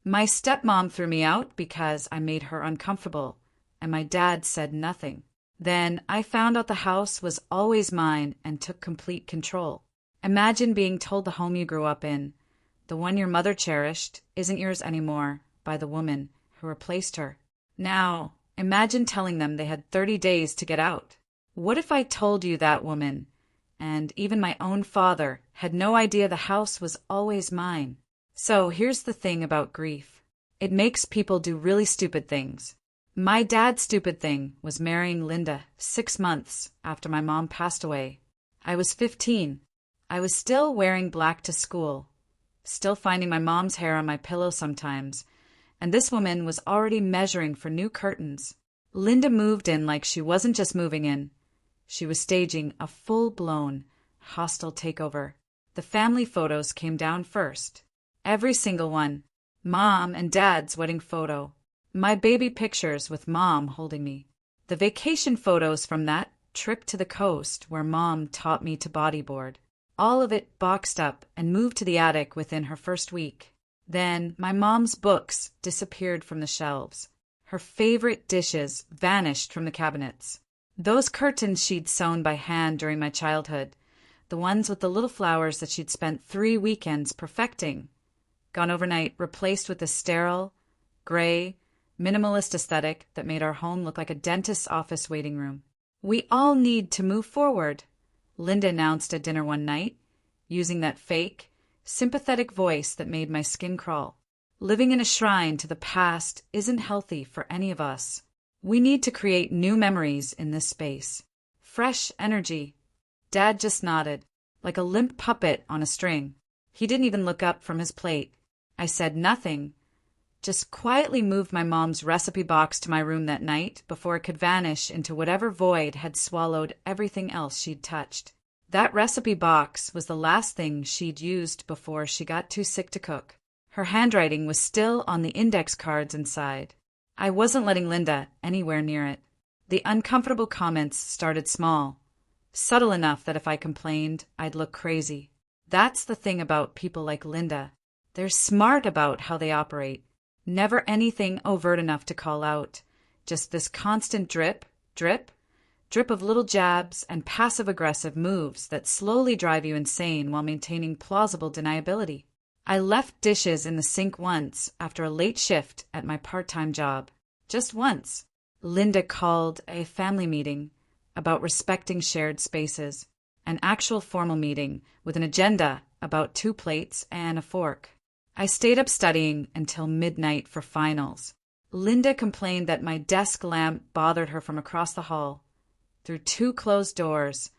My stepmom threw me out because I made her uncomfortable, and my dad said nothing. Then I found out the house was always mine and took complete control. Imagine being told the home you grew up in, the one your mother cherished, isn't yours anymore by the woman who replaced her. Now, imagine telling them they had 30 days to get out. What if I told you that woman, and even my own father, had no idea the house was always mine? So here's the thing about grief. It makes people do really stupid things. My dad's stupid thing was marrying Linda 6 months after my mom passed away. I was 15. I was still wearing black to school, still finding my mom's hair on my pillow sometimes, and this woman was already measuring for new curtains. Linda moved in like she wasn't just moving in. She was staging a full-blown, hostile takeover. The family photos came down first. Every single one. Mom and Dad's wedding photo. My baby pictures with Mom holding me. The vacation photos from that trip to the coast where Mom taught me to bodyboard. All of it boxed up and moved to the attic within her first week. Then my mom's books disappeared from the shelves. Her favorite dishes vanished from the cabinets. Those curtains she'd sewn by hand during my childhood, the ones with the little flowers that she'd spent 3 weekends perfecting, gone overnight, replaced with a sterile, gray, minimalist aesthetic that made our home look like a dentist's office waiting room. "We all need to move forward," Linda announced at dinner one night, using that fake, sympathetic voice that made my skin crawl. Living in a shrine to the past isn't healthy for any of us. We need to create new memories in this space. Fresh energy. Dad just nodded, like a limp puppet on a string. He didn't even look up from his plate. I said nothing, just quietly moved my mom's recipe box to my room that night before it could vanish into whatever void had swallowed everything else she'd touched. That recipe box was the last thing she'd used before she got too sick to cook. Her handwriting was still on the index cards inside. I wasn't letting Linda anywhere near it. The uncomfortable comments started small, subtle enough that if I complained, I'd look crazy. That's the thing about people like Linda. They're smart about how they operate. Never anything overt enough to call out. Just this constant drip, drip, drip of little jabs and passive-aggressive moves that slowly drive you insane while maintaining plausible deniability. I left dishes in the sink once after a late shift at my part-time job. Just once. Linda called a family meeting about respecting shared spaces. An actual formal meeting with an agenda about 2 plates and a fork. I stayed up studying until midnight for finals. Linda complained that my desk lamp bothered her from across the hall, through 2 closed doors,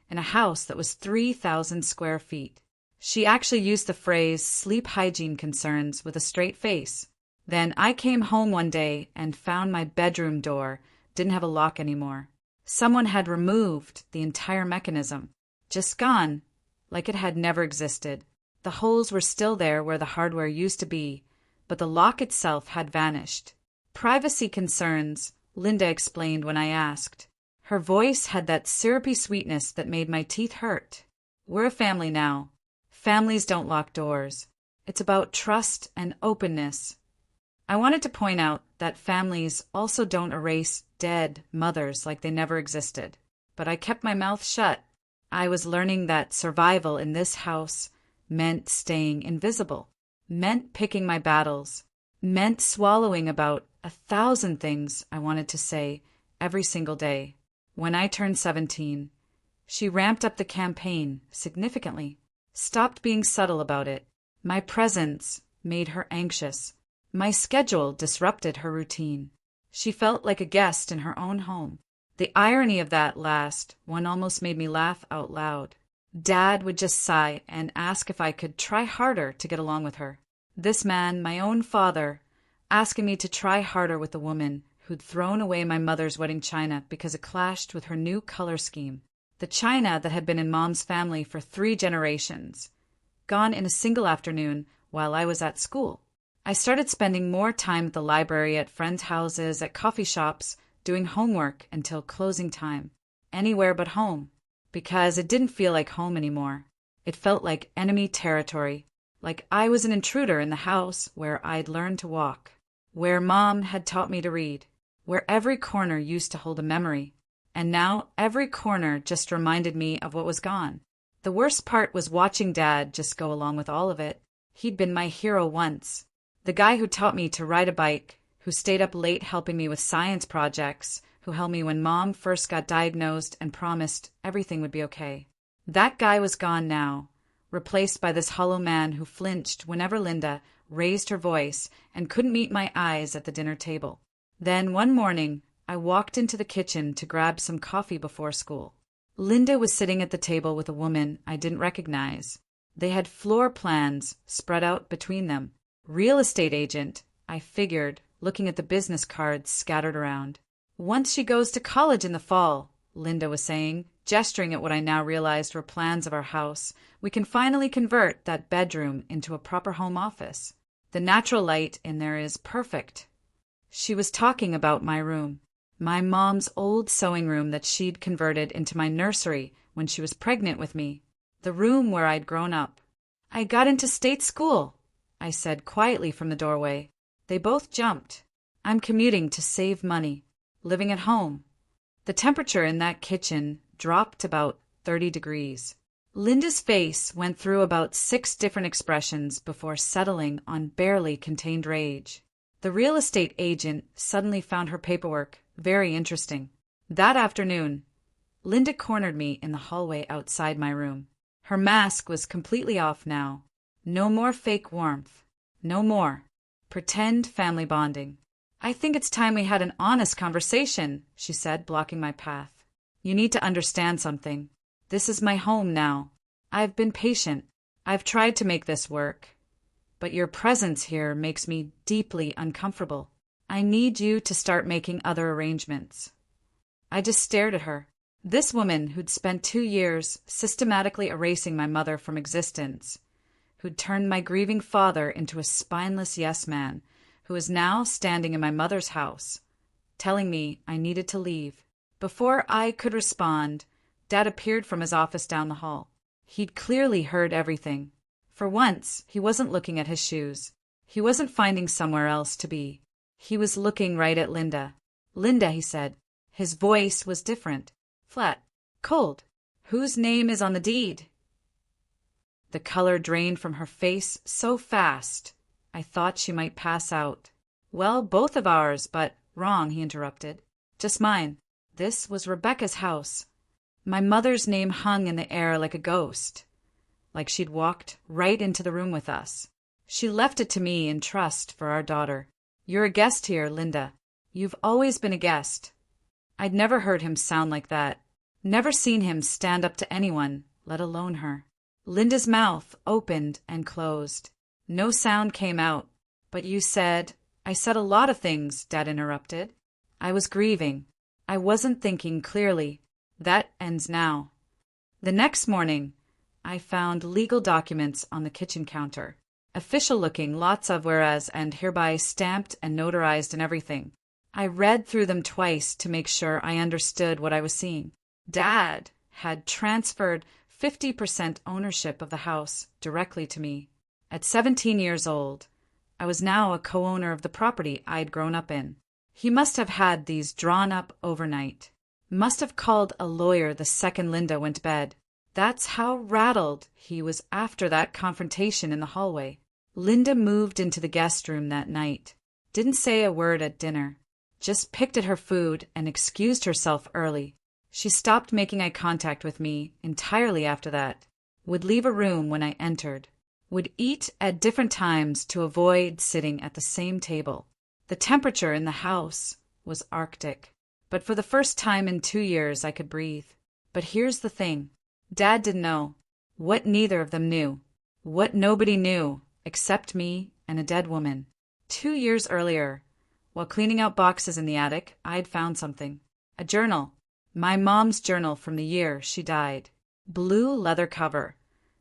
in a house that was 3,000 square feet. She actually used the phrase sleep hygiene concerns with a straight face. Then I came home one day and found my bedroom door didn't have a lock anymore. Someone had removed the entire mechanism. Just gone, like it had never existed. The holes were still there where the hardware used to be, but the lock itself had vanished. Privacy concerns, Linda explained when I asked. Her voice had that syrupy sweetness that made my teeth hurt. We're a family now. Families don't lock doors. It's about trust and openness. I wanted to point out that families also don't erase dead mothers like they never existed. But I kept my mouth shut. I was learning that survival in this house meant staying invisible, meant picking my battles, meant swallowing about 1,000 things I wanted to say every single day. When I turned 17, she ramped up the campaign significantly, stopped being subtle about it. My presence made her anxious. My schedule disrupted her routine. She felt like a guest in her own home. The irony of that last one almost made me laugh out loud. Dad would just sigh and ask if I could try harder to get along with her. This man, my own father, asking me to try harder with the woman who'd thrown away my mother's wedding china because it clashed with her new color scheme. The china that had been in Mom's family for 3 generations, gone in a single afternoon while I was at school. I started spending more time at the library, at friends' houses, at coffee shops, doing homework until closing time. Anywhere but home. Because it didn't feel like home anymore. It felt like enemy territory. like I was an intruder in the house where I'd learned to walk, where Mom had taught me to read, where every corner used to hold a memory, and now every corner just reminded me of what was gone. The worst part was watching Dad just go along with all of it. He'd been my hero once. The guy who taught me to ride a bike, who stayed up late helping me with science projects, who held me when Mom first got diagnosed and promised everything would be okay. That guy was gone now, replaced by this hollow man who flinched whenever Linda raised her voice and couldn't meet my eyes at the dinner table. Then one morning, I walked into the kitchen to grab some coffee before school. Linda was sitting at the table with a woman I didn't recognize. They had floor plans spread out between them. Real estate agent, I figured, looking at the business cards scattered around. Once she goes to college in the fall, Linda was saying, gesturing at what I now realized were plans of our house, we can finally convert that bedroom into a proper home office. The natural light in there is perfect. She was talking about my room. My mom's old sewing room that she'd converted into my nursery when she was pregnant with me. The room where I'd grown up. I got into state school, I said quietly from the doorway. They both jumped. I'm commuting to save money. Living at home. The temperature in that kitchen dropped about 30 degrees. Linda's face went through about 6 different expressions before settling on barely contained rage. The real estate agent suddenly found her paperwork very interesting. That afternoon, Linda cornered me in the hallway outside my room. Her mask was completely off now. No more fake warmth. No more pretend family bonding. I think it's time we had an honest conversation, she said, blocking my path. You need to understand something. This is my home now. I've been patient. I've tried to make this work. But your presence here makes me deeply uncomfortable. I need you to start making other arrangements. I just stared at her. This woman who'd spent 2 years systematically erasing my mother from existence, who'd turned my grieving father into a spineless yes-man, who was now standing in my mother's house, telling me I needed to leave. Before I could respond, Dad appeared from his office down the hall. He'd clearly heard everything. For once, he wasn't looking at his shoes. He wasn't finding somewhere else to be. He was looking right at Linda. Linda, he said. His voice was different. Flat. Cold. Whose name is on the deed? The color drained from her face so fast, I thought she might pass out. Well, both of ours, but wrong, he interrupted. Just mine. This was Rebecca's house. My mother's name hung in the air like a ghost, like she'd walked right into the room with us. She left it to me in trust for our daughter. You're a guest here, Linda. You've always been a guest. I'd never heard him sound like that. Never seen him stand up to anyone, let alone her. Linda's mouth opened and closed. No sound came out. But you said... I said a lot of things, Dad interrupted. I was grieving. I wasn't thinking clearly. That ends now. The next morning, I found legal documents on the kitchen counter. Official-looking, lots of whereas and hereby stamped and notarized and everything. I read through them twice to make sure I understood what I was seeing. Dad had transferred 50% ownership of the house directly to me. At 17 years old, I was now a co-owner of the property I'd grown up in. He must have had these drawn up overnight. Must have called a lawyer the second Linda went to bed. That's how rattled he was after that confrontation in the hallway. Linda moved into the guest room that night. Didn't say a word at dinner. Just picked at her food and excused herself early. She stopped making eye contact with me entirely after that. Would leave a room when I entered. Would eat at different times to avoid sitting at the same table. The temperature in the house was Arctic. But for the first time in 2 years I could breathe. But here's the thing. Dad didn't know. What neither of them knew. What nobody knew, except me and a dead woman. 2 years earlier, while cleaning out boxes in the attic, I'd found something. A journal. My mom's journal from the year she died. Blue leather cover.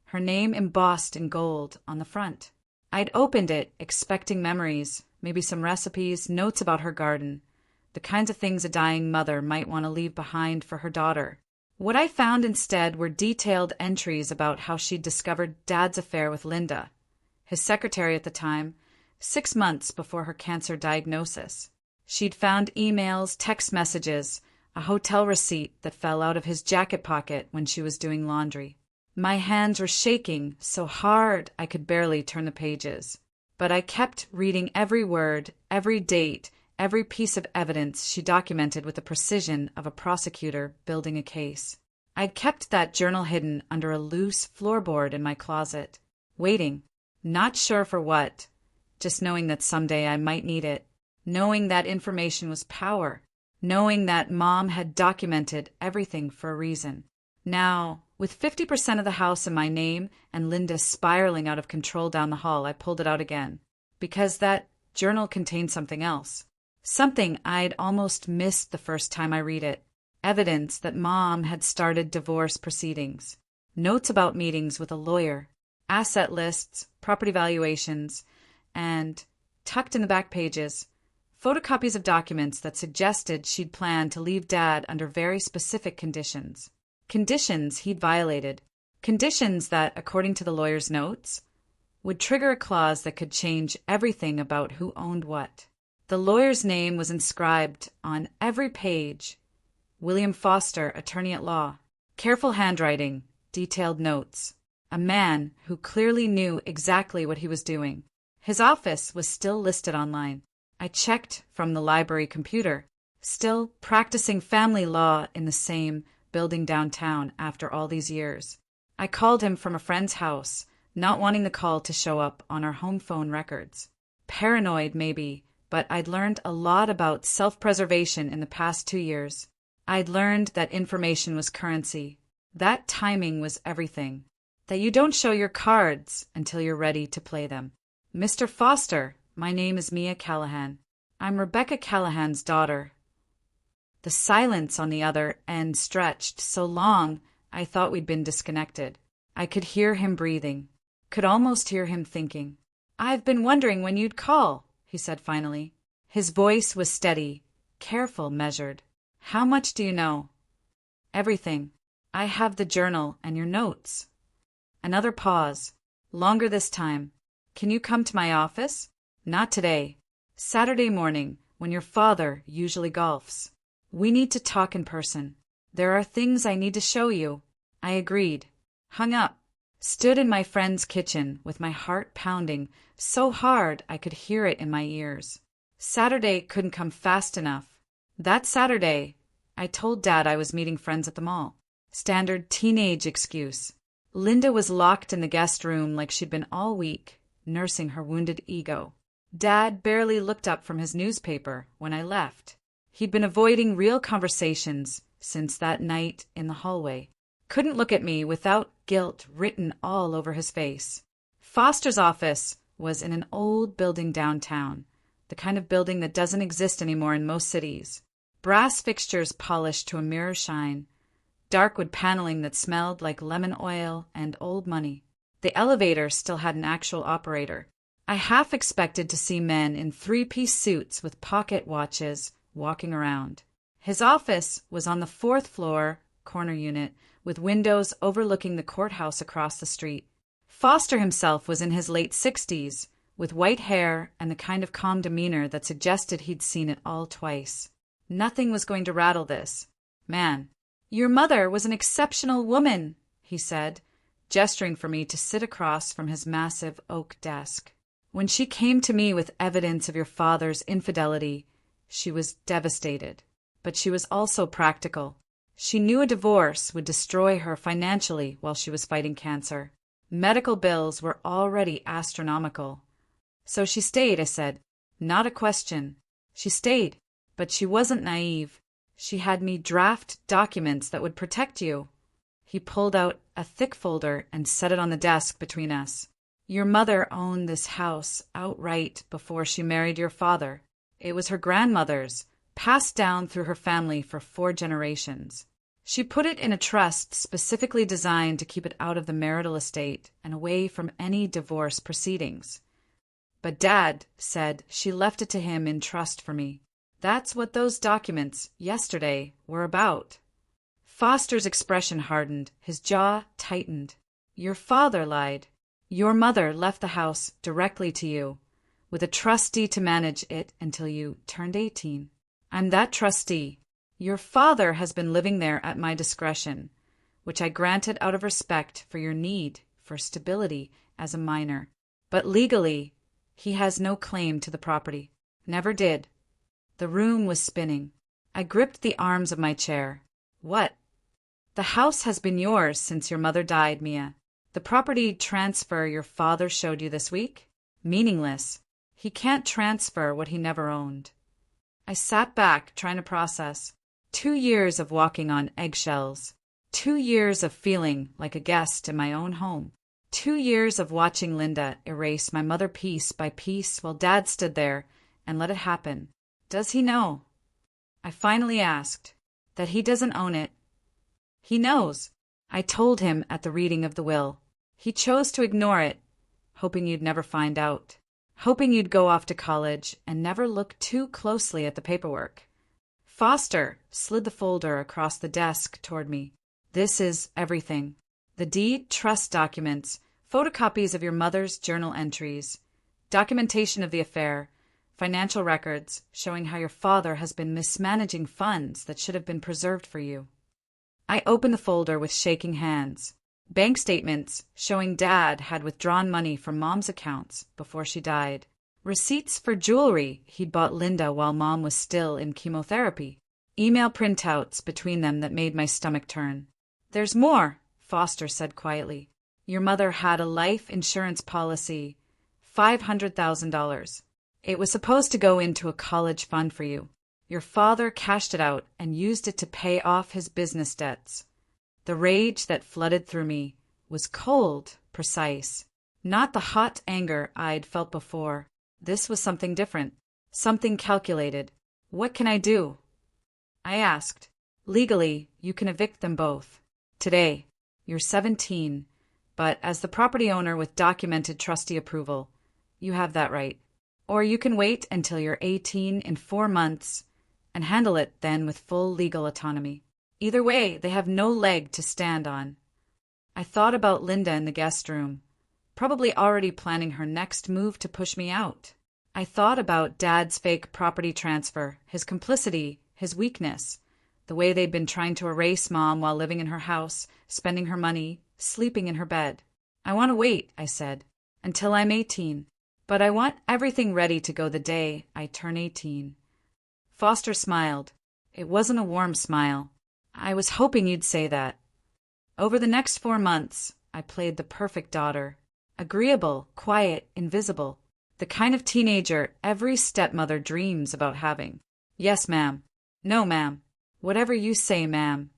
Her name embossed in gold on the front. I'd opened it, expecting memories, maybe some recipes, notes about her garden. The kinds of things a dying mother might want to leave behind for her daughter. What I found instead were detailed entries about how she'd discovered Dad's affair with Linda, his secretary at the time, 6 months before her cancer diagnosis. She'd found emails, text messages, a hotel receipt that fell out of his jacket pocket when she was doing laundry. My hands were shaking so hard I could barely turn the pages. But I kept reading every word, every date, every piece of evidence she documented with the precision of a prosecutor building a case. I'd kept that journal hidden under a loose floorboard in my closet, waiting, not sure for what, just knowing that someday I might need it, knowing that information was power, knowing that Mom had documented everything for a reason. Now, with 50% of the house in my name and Linda spiraling out of control down the hall, I pulled it out again, because that journal contained something else. Something I'd almost missed the first time I read it. Evidence that Mom had started divorce proceedings. Notes about meetings with a lawyer. Asset lists, property valuations, and, tucked in the back pages, photocopies of documents that suggested she'd planned to leave Dad under very specific conditions. Conditions he'd violated. Conditions that, according to the lawyer's notes, would trigger a clause that could change everything about who owned what. The lawyer's name was inscribed on every page. William Foster, attorney at law. Careful handwriting, detailed notes. A man who clearly knew exactly what he was doing. His office was still listed online. I checked from the library computer. Still practicing family law in the same building downtown after all these years. I called him from a friend's house, not wanting the call to show up on our home phone records. Paranoid, maybe, but I'd learned a lot about self-preservation in the past 2 years. I'd learned that information was currency, that timing was everything, that you don't show your cards until you're ready to play them. Mr. Foster, my name is Mia Callahan. I'm Rebecca Callahan's daughter. The silence on the other end stretched so long I thought we'd been disconnected. I could hear him breathing, could almost hear him thinking. "I've been wondering when you'd call," he said finally. His voice was steady, careful, measured. "How much do you know?" "Everything. I have the journal and your notes." Another pause, longer this time. "Can you come to my office?" "Not today. Saturday morning, when your father usually golfs. We need to talk in person. There are things I need to show you." I agreed. Hung up. Stood in my friend's kitchen with my heart pounding so hard I could hear it in my ears. Saturday couldn't come fast enough. That Saturday, I told Dad I was meeting friends at the mall. Standard teenage excuse. Linda was locked in the guest room like she'd been all week, nursing her wounded ego. Dad barely looked up from his newspaper when I left. He'd been avoiding real conversations since that night in the hallway. Couldn't look at me without guilt written all over his face. Foster's office was in an old building downtown, the kind of building that doesn't exist anymore in most cities. Brass fixtures polished to a mirror shine, dark wood paneling that smelled like lemon oil and old money. The elevator still had an actual operator. I half expected to see men in three-piece suits with pocket watches walking around. His office was on the 4th floor, corner unit, with windows overlooking the courthouse across the street. Foster himself was in his late 60s, with white hair and the kind of calm demeanor that suggested he'd seen it all twice. Nothing was going to rattle this man. "Your mother was an exceptional woman," he said, gesturing for me to sit across from his massive oak desk. "When she came to me with evidence of your father's infidelity, she was devastated, but she was also practical. She knew a divorce would destroy her financially while she was fighting cancer. Medical bills were already astronomical. So she stayed," I said. "Not a question. She stayed, but she wasn't naive. She had me draft documents that would protect you." He pulled out a thick folder and set it on the desk between us. "Your mother owned this house outright before she married your father. It was her grandmother's, passed down through her family for 4 generations. She put it in a trust specifically designed to keep it out of the marital estate and away from any divorce proceedings. But Dad said she left it to him in trust for me. That's what those documents, yesterday, were about." Foster's expression hardened, his jaw tightened. "Your father lied. Your mother left the house directly to you, with a trustee to manage it until you turned 18. I'm that trustee. Your father has been living there at my discretion, which I granted out of respect for your need for stability as a minor. But legally, he has no claim to the property. Never did. The room was spinning. I gripped the arms of my chair. What? The house has been yours since your mother died, Mia. The property transfer your father showed you this week? Meaningless. He can't transfer what he never owned. I sat back, trying to process. 2 years of walking on eggshells. 2 years of feeling like a guest in my own home. 2 years of watching Linda erase my mother piece by piece while Dad stood there and let it happen. Does he know? I finally asked. That he doesn't own it. He knows. I told him at the reading of the will. He chose to ignore it, hoping you'd never find out. Hoping you'd go off to college and never look too closely at the paperwork. Foster slid the folder across the desk toward me. This is everything. The deed, trust documents, photocopies of your mother's journal entries, documentation of the affair, financial records showing how your father has been mismanaging funds that should have been preserved for you. I opened the folder with shaking hands. Bank statements showing Dad had withdrawn money from Mom's accounts before she died. Receipts for jewelry he'd bought Linda while Mom was still in chemotherapy. Email printouts between them that made my stomach turn. There's more, Foster said quietly. Your mother had a life insurance policy, $500,000. It was supposed to go into a college fund for you. Your father cashed it out and used it to pay off his business debts. The rage that flooded through me was cold, precise, not the hot anger I'd felt before. This was something different, something calculated. What can I do? I asked. Legally, you can evict them both. Today, you're 17, but as the property owner with documented trustee approval, you have that right. Or you can wait until you're 18 in 4 months and handle it then with full legal autonomy. Either way, they have no leg to stand on. I thought about Linda in the guest room, probably already planning her next move to push me out. I thought about Dad's fake property transfer, his complicity, his weakness, the way they'd been trying to erase Mom while living in her house, spending her money, sleeping in her bed. I want to wait, I said, until I'm 18. But I want everything ready to go the day I turn 18. Foster smiled. It wasn't a warm smile. I was hoping you'd say that. Over the next 4 months, I played the perfect daughter. Agreeable, quiet, invisible. The kind of teenager every stepmother dreams about having. Yes, ma'am. No, ma'am. Whatever you say, ma'am.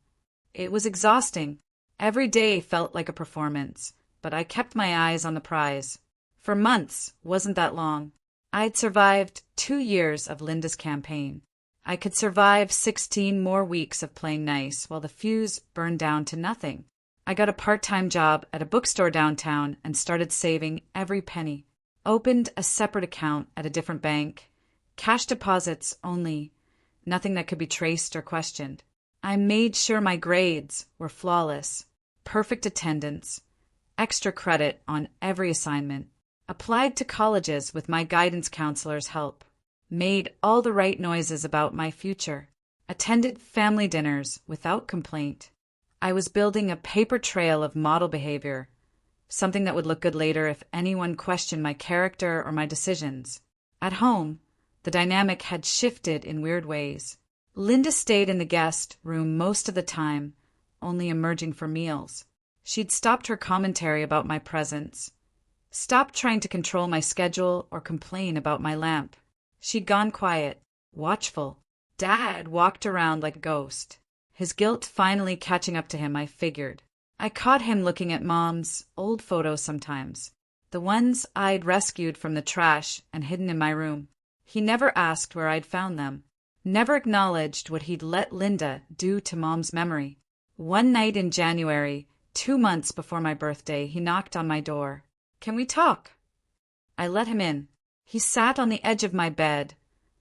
It was exhausting. Every day felt like a performance, but I kept my eyes on the prize. For months wasn't that long. I'd survived 2 years of Linda's campaign. I could survive 16 more weeks of playing nice while the fuse burned down to nothing. I got a part-time job at a bookstore downtown and started saving every penny. Opened a separate account at a different bank. Cash deposits only. Nothing that could be traced or questioned. I made sure my grades were flawless. Perfect attendance. Extra credit on every assignment. Applied to colleges with my guidance counselor's help. Made all the right noises about my future. Attended family dinners without complaint. I was building a paper trail of model behavior, something that would look good later if anyone questioned my character or my decisions. At home, the dynamic had shifted in weird ways. Linda stayed in the guest room most of the time, only emerging for meals. She'd stopped her commentary about my presence, stopped trying to control my schedule or complain about my lamp. She'd gone quiet, watchful. Dad walked around like a ghost, his guilt finally catching up to him, I figured. I caught him looking at Mom's old photos sometimes, the ones I'd rescued from the trash and hidden in my room. He never asked where I'd found them, never acknowledged what he'd let Linda do to Mom's memory. One night in January, 2 months before my birthday, he knocked on my door. "Can we talk?" I let him in. He sat on the edge of my bed,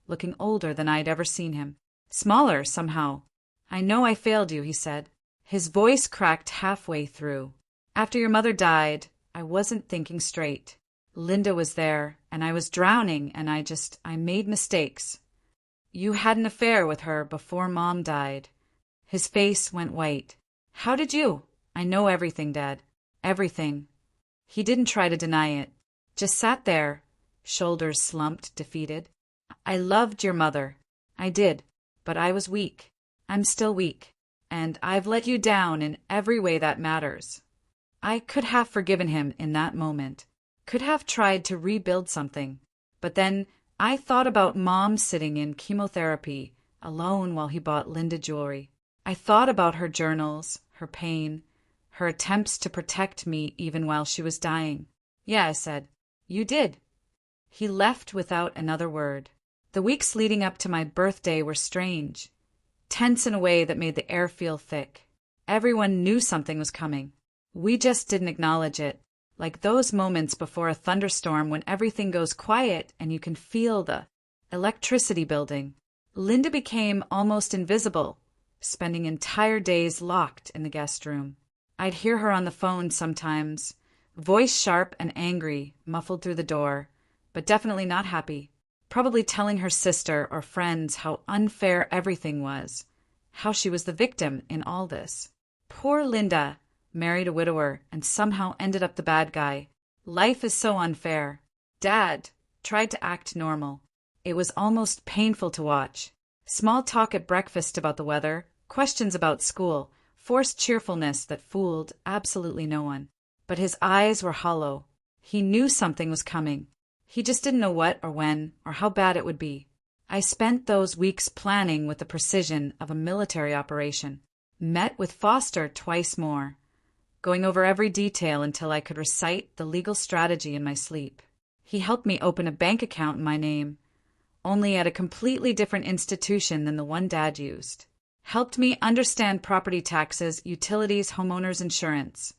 looking older than I'd ever seen him. Smaller, somehow. "I know I failed you," he said. His voice cracked halfway through. "After your mother died, I wasn't thinking straight. Linda was there, and I was drowning, and I made mistakes. You had an affair with her before Mom died. His face went white. How did you? I know everything, Dad. Everything. He didn't try to deny it. Just sat there, shoulders slumped, defeated. I loved your mother. I did, but I was weak. I'm still weak. And I've let you down in every way that matters. I could have forgiven him in that moment. Could have tried to rebuild something. But then I thought about Mom sitting in chemotherapy, alone while he bought Linda jewelry. I thought about her journals, her pain, her attempts to protect me even while she was dying. Yeah, I said. You did. He left without another word. The weeks leading up to my birthday were strange, tense in a way that made the air feel thick. Everyone knew something was coming. We just didn't acknowledge it, like those moments before a thunderstorm when everything goes quiet and you can feel the electricity building. Linda became almost invisible, spending entire days locked in the guest room. I'd hear her on the phone sometimes, voice sharp and angry, muffled through the door, but definitely not happy. Probably telling her sister or friends how unfair everything was, how she was the victim in all this. Poor Linda, married a widower and somehow ended up the bad guy. Life is so unfair. Dad tried to act normal. It was almost painful to watch. Small talk at breakfast about the weather, questions about school, forced cheerfulness that fooled absolutely no one. But his eyes were hollow. He knew something was coming. He just didn't know what or when or how bad it would be. I spent those weeks planning with the precision of a military operation. Met with Foster twice more, going over every detail until I could recite the legal strategy in my sleep. He helped me open a bank account in my name, only at a completely different institution than the one Dad used. Helped me understand property taxes, utilities, homeowners insurance.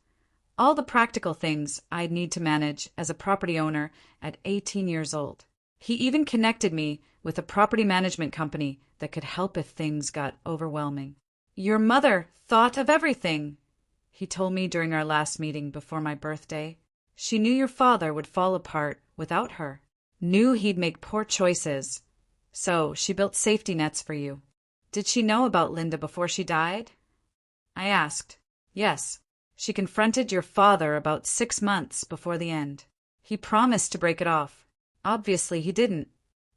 All the practical things I'd need to manage as a property owner at 18 years old. He even connected me with a property management company that could help if things got overwhelming. Your mother thought of everything, he told me during our last meeting before my birthday. She knew your father would fall apart without her, knew he'd make poor choices, so she built safety nets for you. Did she know about Linda before she died? I asked. Yes. She confronted your father about 6 months before the end. He promised to break it off. Obviously he didn't.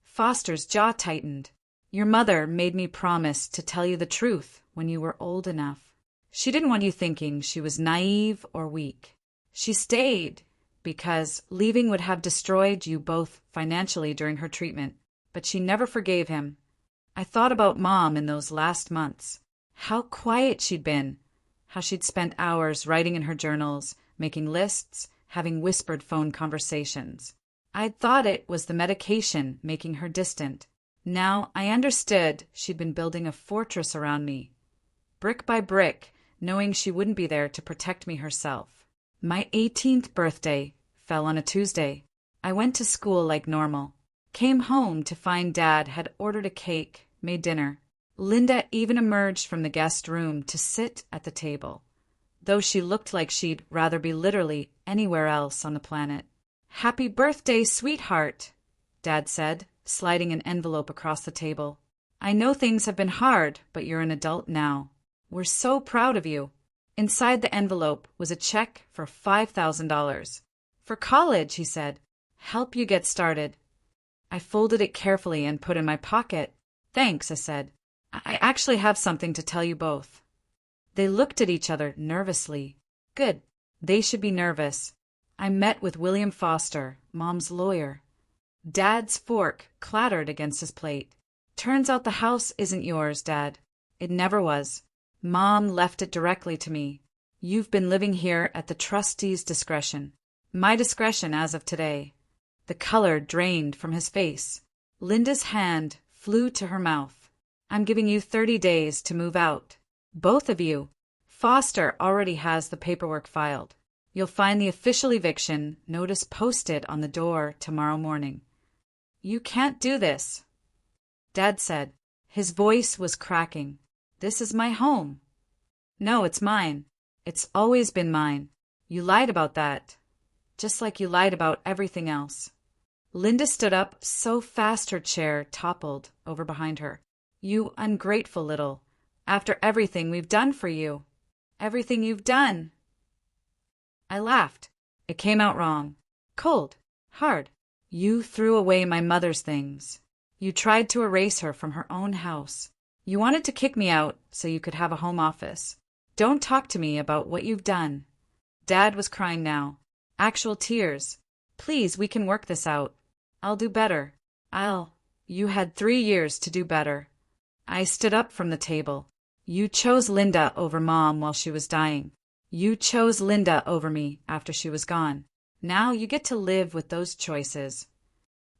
Foster's jaw tightened. Your mother made me promise to tell you the truth when you were old enough. She didn't want you thinking she was naive or weak. She stayed because leaving would have destroyed you both financially during her treatment, but she never forgave him. I thought about Mom in those last months. How quiet she'd been. How she'd spent hours writing in her journals, making lists, having whispered phone conversations. I'd thought it was the medication making her distant. Now I understood she'd been building a fortress around me, brick by brick, knowing she wouldn't be there to protect me herself. My 18th birthday fell on a Tuesday. I went to school like normal. Came home to find Dad had ordered a cake, made dinner. Linda even emerged from the guest room to sit at the table, though she looked like she'd rather be literally anywhere else on the planet. Happy birthday, sweetheart, Dad said, sliding an envelope across the table. I know things have been hard, but you're an adult now. We're so proud of you. Inside the envelope was a check for $5,000. For college, he said. Help you get started. I folded it carefully and put it in my pocket. Thanks, I said. I actually have something to tell you both. They looked at each other nervously. Good. They should be nervous. I met with William Foster, Mom's lawyer. Dad's fork clattered against his plate. Turns out the house isn't yours, Dad. It never was. Mom left it directly to me. You've been living here at the trustee's discretion. My discretion as of today. The color drained from his face. Linda's hand flew to her mouth. I'm giving you 30 days to move out. Both of you. Foster already has the paperwork filed. You'll find the official eviction notice posted on the door tomorrow morning. You can't do this, Dad said. His voice was cracking. This is my home. No, it's mine. It's always been mine. You lied about that. just like you lied about everything else. Linda stood up so fast her chair toppled over behind her. You ungrateful little. After everything we've done for you. Everything you've done. I laughed. It came out wrong. Cold. Hard. You threw away my mother's things. You tried to erase her from her own house. You wanted to kick me out so you could have a home office. Don't talk to me about what you've done. Dad was crying now. Actual tears. Please, we can work this out. I'll do better. You had 3 years to do better. I stood up from the table. You chose Linda over Mom while she was dying. You chose Linda over me after she was gone. Now you get to live with those choices.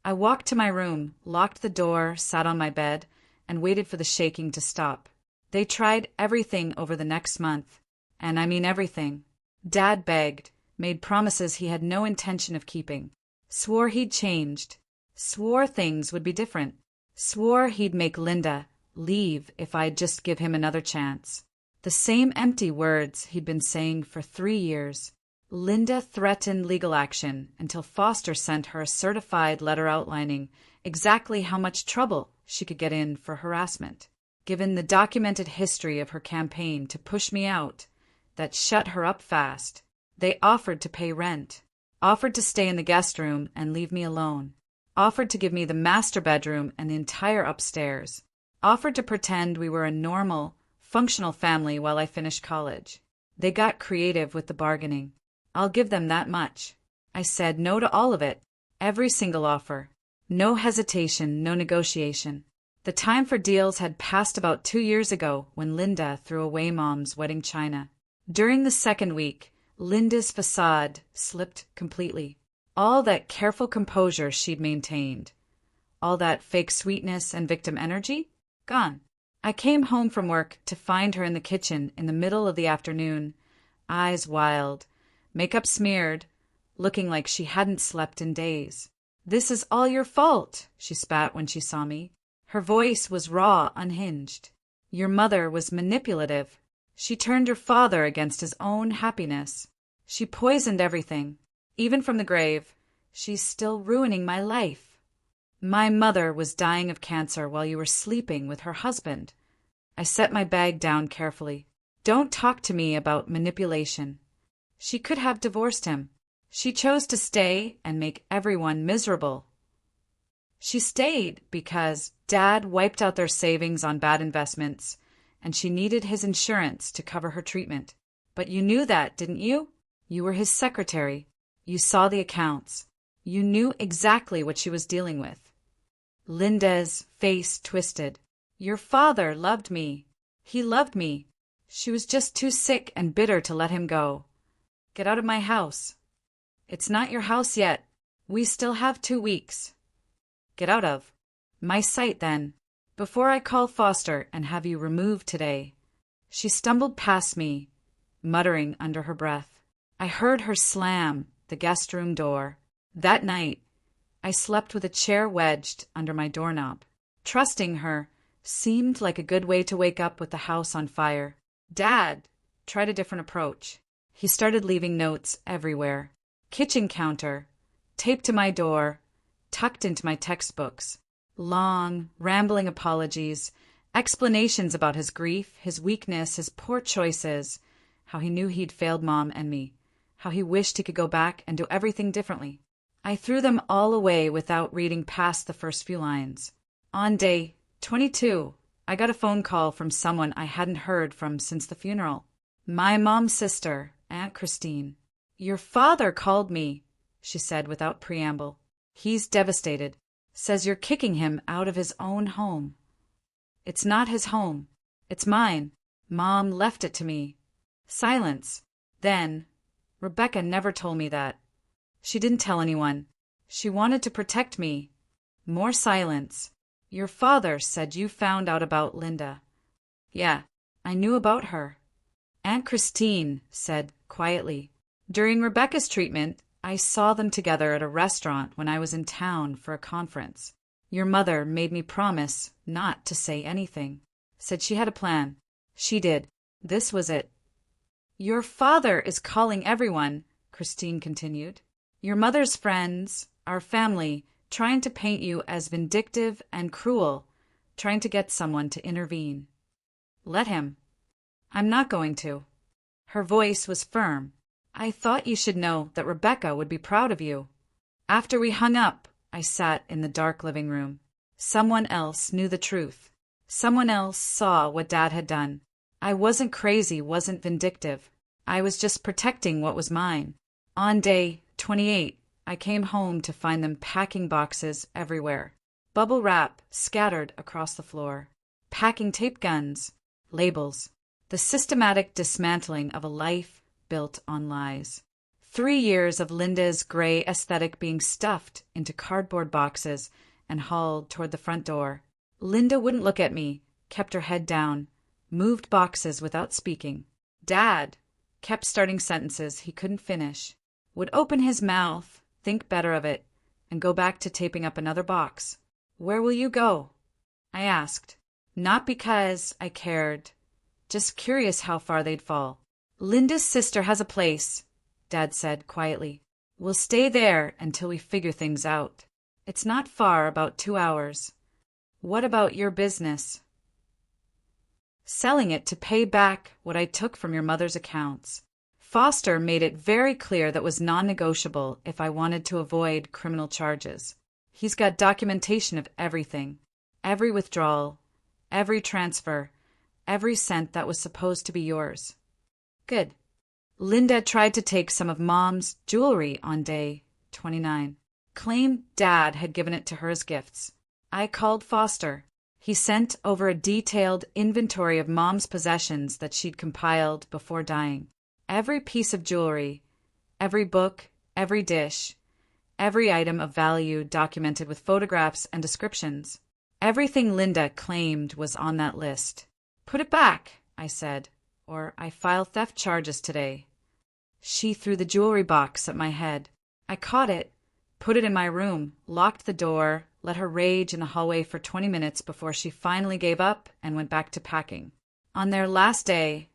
I walked to my room, locked the door, sat on my bed, and waited for the shaking to stop. They tried everything over the next month, and I mean everything. Dad begged, made promises he had no intention of keeping, swore he'd changed, swore things would be different, swore he'd make Linda leave if I'd just give him another chance. The same empty words he'd been saying for 3 years. Linda threatened legal action until Foster sent her a certified letter outlining exactly how much trouble she could get in for harassment. Given the documented history of her campaign to push me out, that shut her up fast, they offered to pay rent, offered to stay in the guest room and leave me alone, offered to give me the master bedroom and the entire upstairs, offered to pretend we were a normal, functional family while I finished college. They got creative with the bargaining. I'll give them that much. I said no to all of it, every single offer. No hesitation, no negotiation. The time for deals had passed about 2 years ago when Linda threw away Mom's wedding china. During the second week, Linda's facade slipped completely. All that careful composure she'd maintained, all that fake sweetness and victim energy, gone. I came home from work to find her in the kitchen in the middle of the afternoon, eyes wild, makeup smeared, looking like she hadn't slept in days. "This is all your fault," she spat when she saw me. Her voice was raw, unhinged. "Your mother was manipulative. She turned your father against his own happiness. She poisoned everything. Even from the grave, she's still ruining my life. My mother was dying of cancer while you were sleeping with her husband." I set my bag down carefully. "Don't talk to me about manipulation. She could have divorced him. She chose to stay and make everyone miserable. She stayed because Dad wiped out their savings on bad investments, and she needed his insurance to cover her treatment. But you knew that, didn't you? You were his secretary. You saw the accounts. You knew exactly what she was dealing with." Linda's face twisted. "Your father loved me. He loved me. She was just too sick and bitter to let him go. Get out of my house." "It's not your house yet. We still have 2 weeks. "Get out of my sight, then, before I call Foster and have you removed today." She stumbled past me, muttering under her breath. I heard her slam the guest room door. That night, I slept with a chair wedged under my doorknob. Trusting her seemed like a good way to wake up with the house on fire. Dad tried a different approach. He started leaving notes everywhere. Kitchen counter, taped to my door, tucked into my textbooks. Long, rambling apologies, explanations about his grief, his weakness, his poor choices, how he knew he'd failed Mom and me, how he wished he could go back and do everything differently. I threw them all away without reading past the first few lines. On day 22, I got a phone call from someone I hadn't heard from since the funeral. My mom's sister, Aunt Christine. "Your father called me," she said without preamble. "He's devastated. Says you're kicking him out of his own home." "It's not his home. It's mine. Mom left it to me." Silence. Then, "Rebecca never told me that. She didn't tell anyone. She wanted to protect me." More silence. "Your father said you found out about Linda." "Yeah, I knew about her." Aunt Christine said quietly, "During Rebecca's treatment, I saw them together at a restaurant when I was in town for a conference. Your mother made me promise not to say anything. Said she had a plan. She did. This was it." "Your father is calling everyone," Christine continued. Your mother's friends, our family, trying to paint you as vindictive and cruel, trying to get someone to intervene. Let him. I'm not going to. Her voice was firm. I thought you should know that Rebecca would be proud of you. After we hung up, I sat in the dark living room. Someone else knew the truth. Someone else saw what Dad had done. I wasn't crazy, wasn't vindictive. I was just protecting what was mine. On day 28, I came home to find them packing boxes everywhere. Bubble wrap scattered across the floor. Packing tape guns. Labels. The systematic dismantling of a life built on lies. 3 years of Linda's gray aesthetic being stuffed into cardboard boxes and hauled toward the front door. Linda wouldn't look at me, kept her head down, moved boxes without speaking. Dad kept starting sentences he couldn't finish, would open his mouth, think better of it, and go back to taping up another box. Where will you go? I asked, not because I cared, just curious how far they'd fall. Linda's sister has a place, Dad said quietly. We'll stay there until we figure things out. It's not far, about 2 hours. What about your business? Selling it to pay back what I took from your mother's accounts. Foster made it very clear that was non-negotiable if I wanted to avoid criminal charges. He's got documentation of everything. Every withdrawal, every transfer, every cent that was supposed to be yours. Good. Linda tried to take some of Mom's jewelry on day 29. Claimed Dad had given it to her as gifts. I called Foster. He sent over a detailed inventory of Mom's possessions that she'd compiled before dying. Every piece of jewelry, every book, every dish, every item of value documented with photographs and descriptions. Everything Linda claimed was on that list. Put it back, I said, or I file theft charges today. She threw the jewelry box at my head. I caught it, put it in my room, locked the door, let her rage in the hallway for 20 minutes before she finally gave up and went back to packing. On their last day,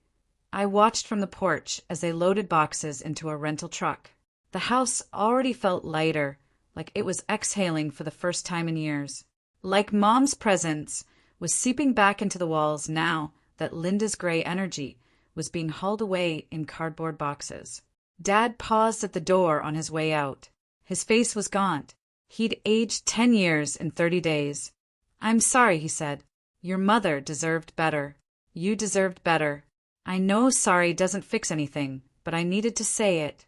I watched from the porch as they loaded boxes into a rental truck. The house already felt lighter, like it was exhaling for the first time in years. Like Mom's presence was seeping back into the walls now that Linda's gray energy was being hauled away in cardboard boxes. Dad paused at the door on his way out. His face was gaunt. He'd aged 10 years in 30 days. I'm sorry, he said. Your mother deserved better. You deserved better. I know sorry doesn't fix anything, but I needed to say it.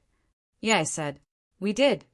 Yeah, I said. We did.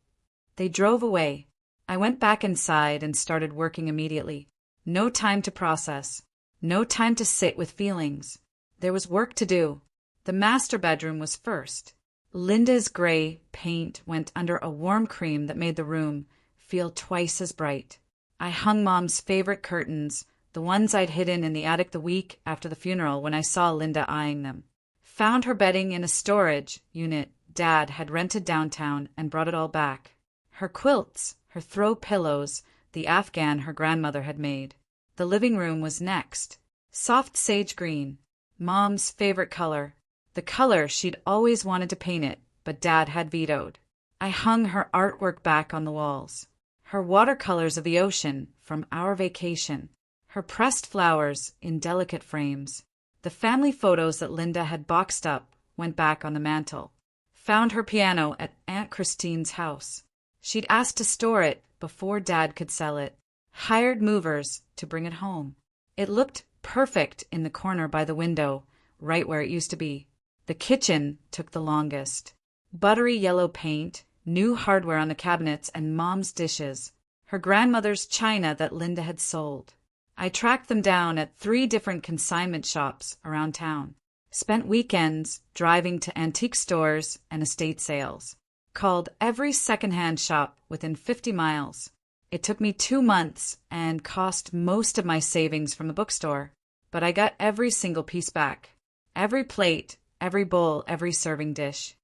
They drove away. I went back inside and started working immediately. No time to process. No time to sit with feelings. There was work to do. The master bedroom was first. Linda's gray paint went under a warm cream that made the room feel twice as bright. I hung Mom's favorite curtains, the ones I'd hidden in the attic the week after the funeral when I saw Linda eyeing them. Found her bedding in a storage unit Dad had rented downtown and brought it all back. Her quilts, her throw pillows, the Afghan her grandmother had made. The living room was next. Soft sage green, Mom's favorite color. The color she'd always wanted to paint it, but Dad had vetoed. I hung her artwork back on the walls. Her watercolors of the ocean from our vacation. Her pressed flowers in delicate frames. The family photos that Linda had boxed up went back on the mantel. Found her piano at Aunt Christine's house. She'd asked to store it before Dad could sell it. Hired movers to bring it home. It looked perfect in the corner by the window, right where it used to be. The kitchen took the longest. Buttery yellow paint, new hardware on the cabinets, and Mom's dishes. Her grandmother's china that Linda had sold. I tracked them down at 3 different consignment shops around town. Spent weekends driving to antique stores and estate sales. Called every secondhand shop within 50 miles. It took me 2 months and cost most of my savings from the bookstore, but I got every single piece back. Every plate, every bowl, every serving dish.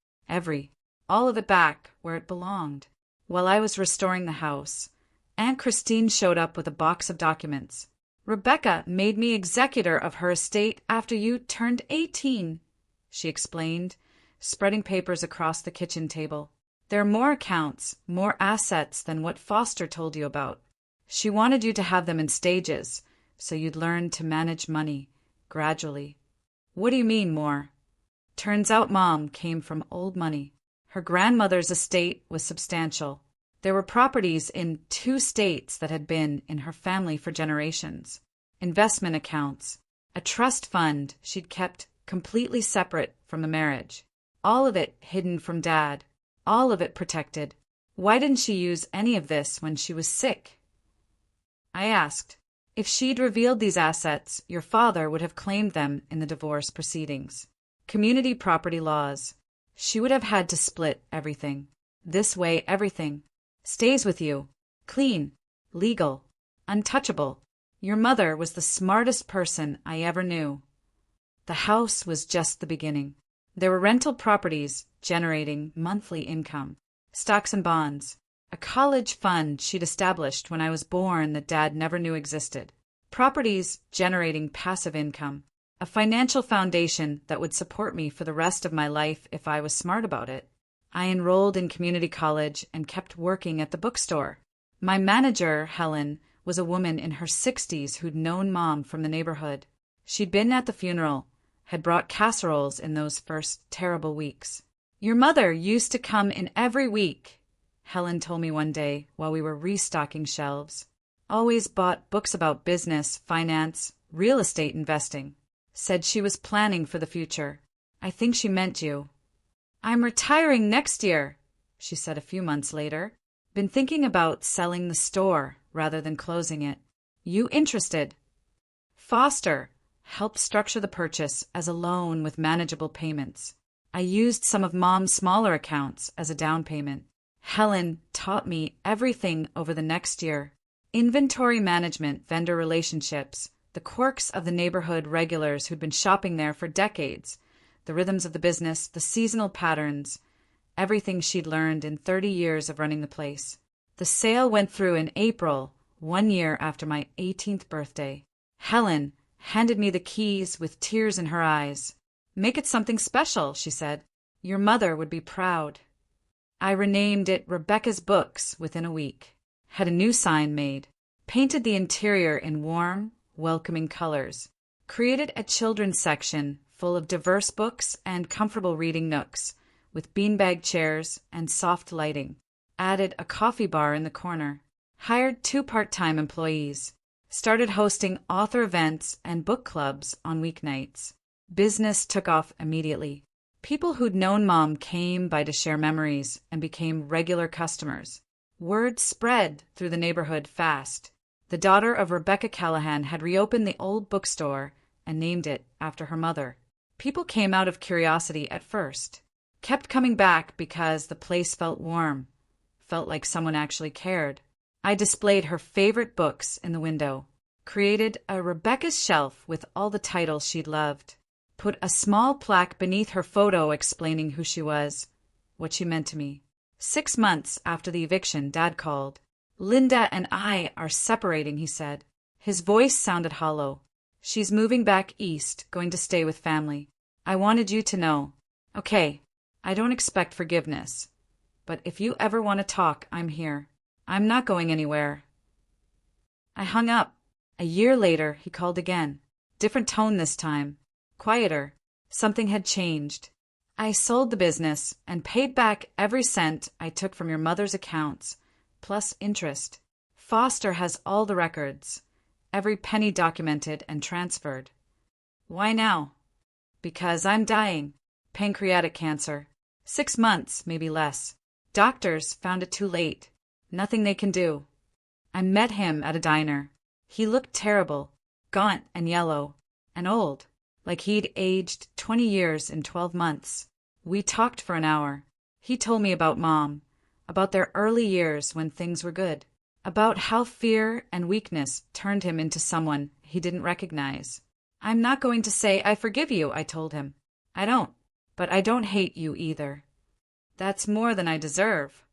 All of it back where it belonged. While I was restoring the house, Aunt Christine showed up with a box of documents. Rebecca made me executor of her estate after you turned 18, she explained, spreading papers across the kitchen table. There are more accounts, more assets than what Foster told you about. She wanted you to have them in stages, so you'd learn to manage money, gradually. What do you mean, more? Turns out Mom came from old money. Her grandmother's estate was substantial. There were properties in 2 states that had been in her family for generations. Investment accounts, a trust fund she'd kept completely separate from the marriage. All of it hidden from Dad. All of it protected. Why didn't she use any of this when she was sick? I asked. If she'd revealed these assets, your father would have claimed them in the divorce proceedings. Community property laws. She would have had to split everything. This way, everything stays with you. Clean, legal, untouchable. Your mother was the smartest person I ever knew. The house was just the beginning. There were rental properties generating monthly income, stocks and bonds, a college fund she'd established when I was born that Dad never knew existed, properties generating passive income, a financial foundation that would support me for the rest of my life if I was smart about it. I enrolled in community college and kept working at the bookstore. My manager, Helen, was a woman in her 60s who'd known Mom from the neighborhood. She'd been at the funeral, had brought casseroles in those first terrible weeks. Your mother used to come in every week, Helen told me one day while we were restocking shelves. Always bought books about business, finance, real estate investing. Said she was planning for the future. I think she meant you. I'm retiring next year, she said a few months later. Been thinking about selling the store rather than closing it. You interested? Foster helped structure the purchase as a loan with manageable payments. I used some of Mom's smaller accounts as a down payment. Helen taught me everything over the next year. Inventory management, vendor relationships, the quirks of the neighborhood regulars who'd been shopping there for decades, the rhythms of the business, the seasonal patterns, everything she'd learned in 30 years of running the place. The sale went through in April, 1 year after my 18th birthday. Helen handed me the keys with tears in her eyes. Make it something special, she said. Your mother would be proud. I renamed it Rebecca's Books within a week. Had a new sign made. Painted the interior in warm, welcoming colors. Created a children's section full of diverse books and comfortable reading nooks, with beanbag chairs and soft lighting. Added a coffee bar in the corner. Hired 2 part-time employees. Started hosting author events and book clubs on weeknights. Business took off immediately. People who'd known Mom came by to share memories and became regular customers. Word spread through the neighborhood fast. The daughter of Rebecca Callahan had reopened the old bookstore and named it after her mother. People came out of curiosity at first. Kept coming back because the place felt warm. Felt like someone actually cared. I displayed her favorite books in the window. Created a Rebecca's shelf with all the titles she'd loved. Put a small plaque beneath her photo explaining who she was, what she meant to me. 6 months after the eviction, Dad called. Linda and I are separating, he said. His voice sounded hollow. She's moving back east, going to stay with family. I wanted you to know. Okay, I don't expect forgiveness. But if you ever want to talk, I'm here. I'm not going anywhere. I hung up. A year later, he called again. Different tone this time. Quieter. Something had changed. I sold the business and paid back every cent I took from your mother's accounts, plus interest. Foster has all the records, every penny documented and transferred. Why now? Because I'm dying. Pancreatic cancer. 6 months, maybe less. Doctors found it too late. Nothing they can do. I met him at a diner. He looked terrible, gaunt and yellow, and old, like he'd aged 20 years in 12 months. We talked for an hour. He told me about Mom, about their early years when things were good, about how fear and weakness turned him into someone he didn't recognize. I'm not going to say I forgive you, I told him. I don't, but I don't hate you either. That's more than I deserve.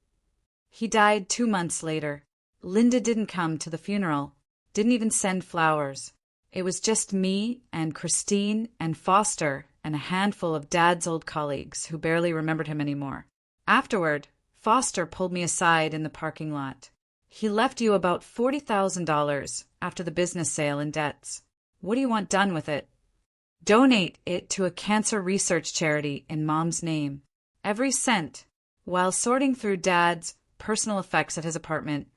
He died 2 months later. Linda didn't come to the funeral, didn't even send flowers. It was just me and Christine and Foster and a handful of Dad's old colleagues who barely remembered him anymore. Afterward, Foster pulled me aside in the parking lot. He left you about $40,000 after the business sale in debts. What do you want done with it? Donate it to a cancer research charity in Mom's name. Every cent. While sorting through Dad's personal effects at his apartment,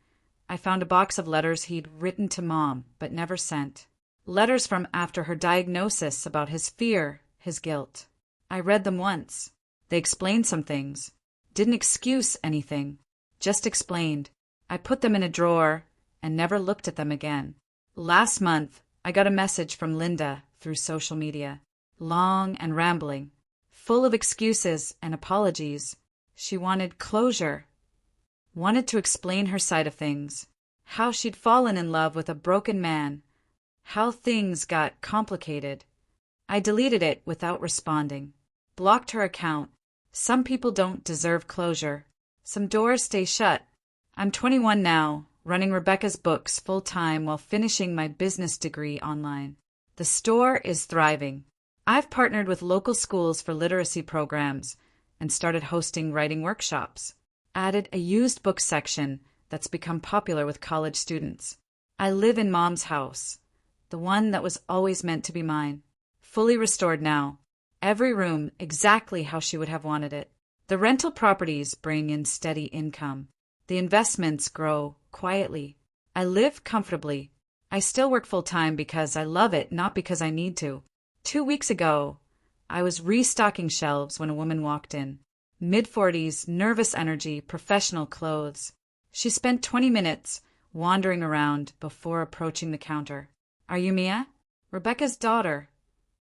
I found a box of letters he'd written to Mom but never sent. Letters from after her diagnosis about his fear, his guilt. I read them once. They explained some things. Didn't excuse anything. Just explained. I put them in a drawer and never looked at them again. Last month, I got a message from Linda through social media. Long and rambling. Full of excuses and apologies. She wanted closure. Wanted to explain her side of things. How she'd fallen in love with a broken man. How things got complicated. I deleted it without responding. Blocked her account. Some people don't deserve closure. Some doors stay shut. I'm 21 now, running Rebecca's books full-time while finishing my business degree online. The store is thriving. I've partnered with local schools for literacy programs and started hosting writing workshops. Added a used book section that's become popular with college students. I live in Mom's house, the one that was always meant to be mine. Fully restored now. Every room exactly how she would have wanted it. The rental properties bring in steady income. The investments grow quietly. I live comfortably. I still work full-time because I love it, not because I need to. 2 weeks ago, I was restocking shelves when a woman walked in. Mid-40s, nervous energy, professional clothes. She spent 20 minutes wandering around before approaching the counter. Are you Mia? Rebecca's daughter.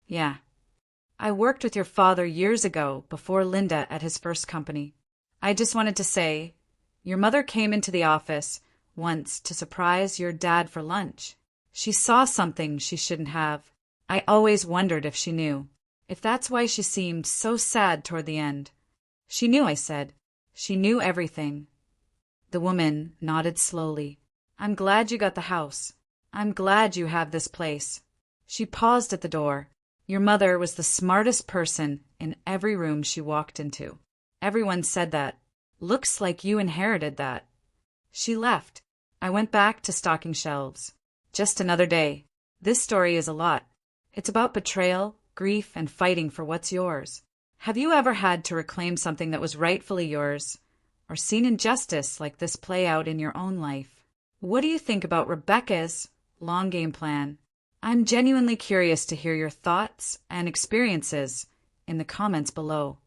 Yeah. I worked with your father years ago before Linda at his first company. I just wanted to say, your mother came into the office once to surprise your dad for lunch. She saw something she shouldn't have. I always wondered if she knew. If that's why she seemed so sad toward the end. She knew, I said. She knew everything. The woman nodded slowly. I'm glad you got the house. I'm glad you have this place. She paused at the door. Your mother was the smartest person in every room she walked into. Everyone said that. Looks like you inherited that. She left. I went back to stocking shelves. Just another day. This story is a lot. It's about betrayal, grief, and fighting for what's yours. Have you ever had to reclaim something that was rightfully yours, or seen injustice like this play out in your own life? What do you think about Rebecca's long game plan? I'm genuinely curious to hear your thoughts and experiences in the comments below.